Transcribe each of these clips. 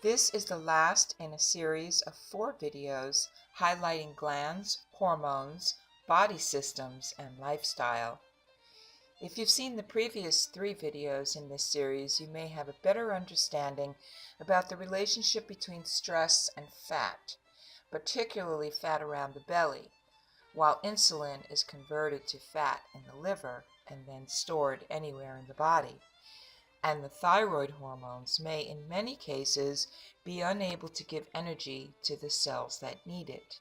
This is the last in a series of 4 videos highlighting glands, hormones, body systems, and lifestyle. If you've seen the previous 3 videos in this series, you may have a better understanding about the relationship between stress and fat, particularly fat around the belly, while insulin is converted to fat in the liver and then stored anywhere in the body. And the thyroid hormones may, in many cases, be unable to give energy to the cells that need it,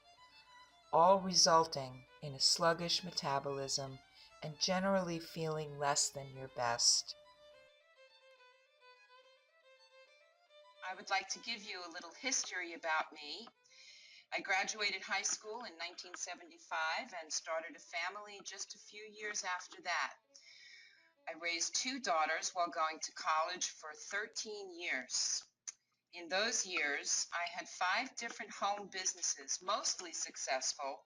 all resulting in a sluggish metabolism and generally feeling less than your best. I would like to give you a little history about me. I graduated high school in 1975 and started a family just a few years after that. I raised 2 daughters while going to college for 13 years. In those years, I had 5 different home businesses, mostly successful,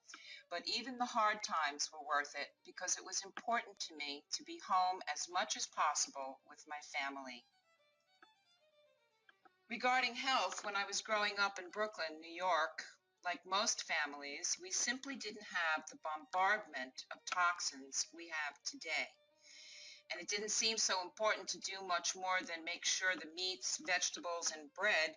but even the hard times were worth it because it was important to me to be home as much as possible with my family. Regarding health, when I was growing up in Brooklyn, New York, like most families, we simply didn't have the bombardment of toxins we have today. And it didn't seem so important to do much more than make sure the meats, vegetables, and bread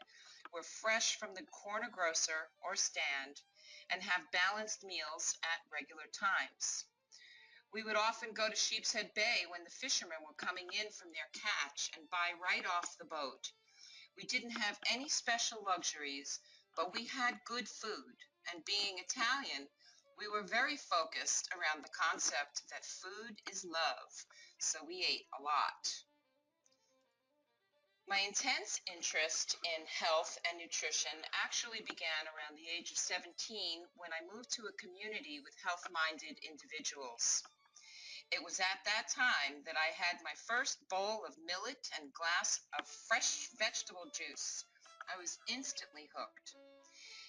were fresh from the corner grocer or stand and have balanced meals at regular times. We would often go to Sheepshead Bay when the fishermen were coming in from their catch and buy right off the boat. We didn't have any special luxuries, but we had good food, and being Italian, we were very focused around the concept that food is love, so we ate a lot. My intense interest in health and nutrition actually began around the age of 17 when I moved to a community with health-minded individuals. It was at that time that I had my first bowl of millet and glass of fresh vegetable juice. I was instantly hooked.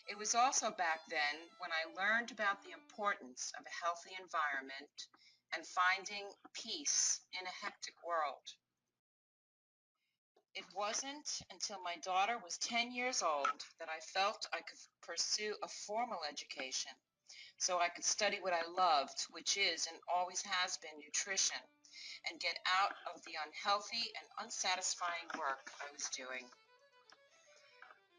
It was also back then when I learned about the importance of a healthy environment and finding peace in a hectic world. It wasn't until my daughter was 10 years old that I felt I could pursue a formal education so I could study what I loved, which is and always has been nutrition, and get out of the unhealthy and unsatisfying work I was doing.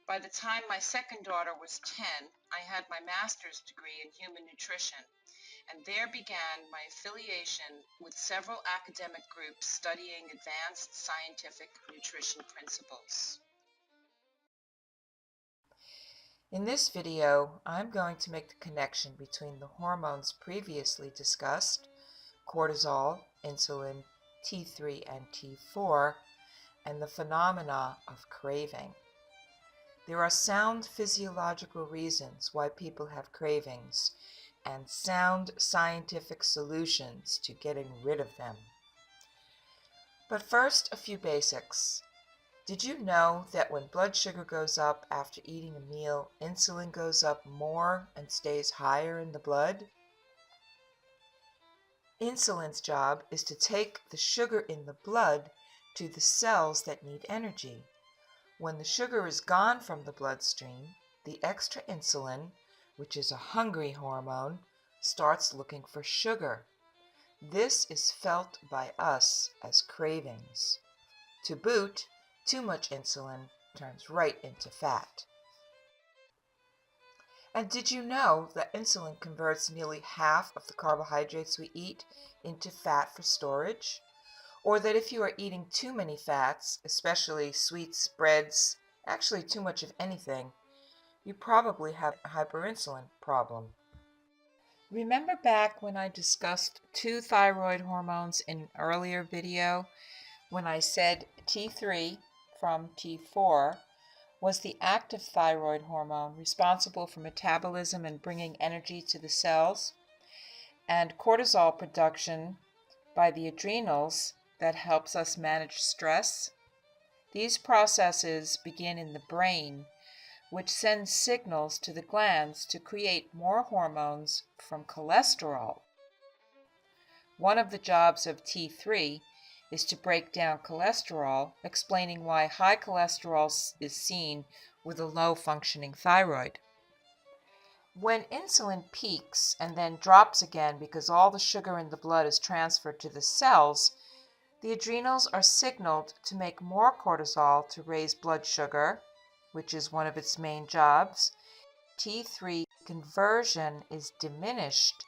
By the time my second daughter was 10, I had my master's degree in human nutrition, and there began my affiliation with several academic groups studying advanced scientific nutrition principles. In this video, I'm going to make the connection between the hormones previously discussed, cortisol, insulin, T3 and T4, and the phenomena of craving. There are sound physiological reasons why people have cravings and sound scientific solutions to getting rid of them. But first, a few basics. Did you know that when blood sugar goes up after eating a meal, insulin goes up more and stays higher in the blood? Insulin's job is to take the sugar in the blood to the cells that need energy. When the sugar is gone from the bloodstream, the extra insulin, which is a hungry hormone, starts looking for sugar. This is felt by us as cravings. To boot, too much insulin turns right into fat. And did you know that insulin converts nearly half of the carbohydrates we eat into fat for storage? Or that if you are eating too many fats, especially sweets, breads, actually too much of anything, you probably have a hyperinsulin problem. Remember back when I discussed 2 thyroid hormones in an earlier video, when I said T3 from T4 was the active thyroid hormone responsible for metabolism and bringing energy to the cells, and cortisol production by the adrenals that helps us manage stress? These processes begin in the brain, which sends signals to the glands to create more hormones from cholesterol. One of the jobs of T3 is to break down cholesterol, explaining why high cholesterol is seen with a low functioning thyroid. When insulin peaks and then drops again because all the sugar in the blood is transferred to the cells, the adrenals are signaled to make more cortisol to raise blood sugar, which is one of its main jobs. T3 conversion is diminished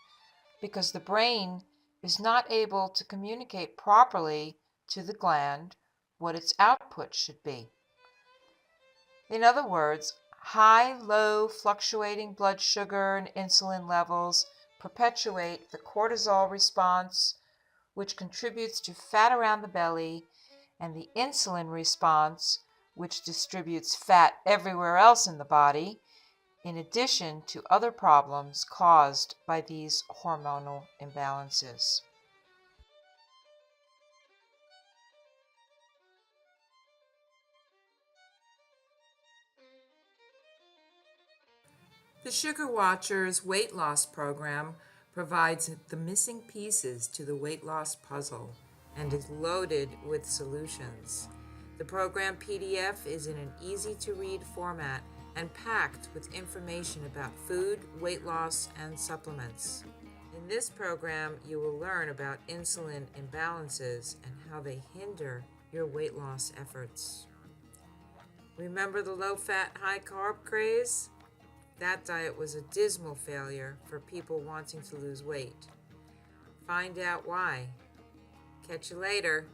because the brain is not able to communicate properly to the gland what its output should be. In other words, high, low, fluctuating blood sugar and insulin levels perpetuate the cortisol response, which contributes to fat around the belly, and the insulin response, which distributes fat everywhere else in the body, in addition to other problems caused by these hormonal imbalances. The Sugar Watchers weight loss program provides the missing pieces to the weight loss puzzle and is loaded with solutions. The program PDF is in an easy-to-read format and packed with information about food, weight loss, and supplements. In this program, you will learn about insulin imbalances and how they hinder your weight loss efforts. Remember the low-fat, high-carb craze? That diet was a dismal failure for people wanting to lose weight. Find out why. Catch you later.